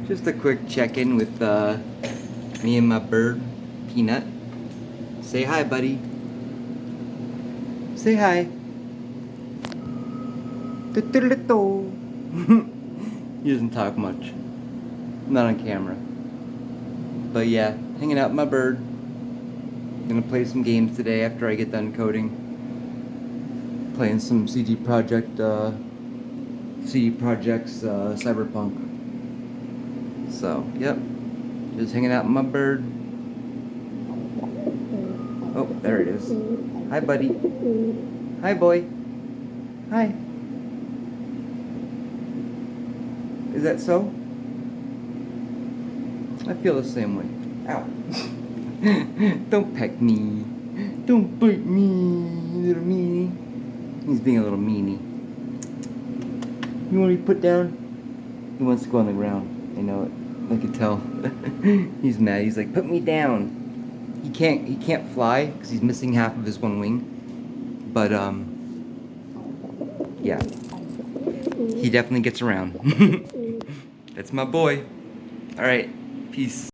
Just a quick check-in with me and my bird, Peanut. Say hi, buddy. Say hi. He doesn't talk much. Not on camera. But yeah, hanging out with my bird. Gonna play some games today after I get done coding. Playing some CD Projekt Cyberpunk. So, yep. Just hanging out with my bird. Oh, there it is. Hi, buddy. Hi, boy. Hi. Is that so? I feel the same way. Ow. Don't peck me. Don't bite me, little meanie. He's being a little meanie. You want to be put down? He wants to go on the ground. I know it. I can tell. He's mad. He's like, put me down. He can't fly because he's missing half of his one wing. But yeah. He definitely gets around. That's my boy. All right. Peace.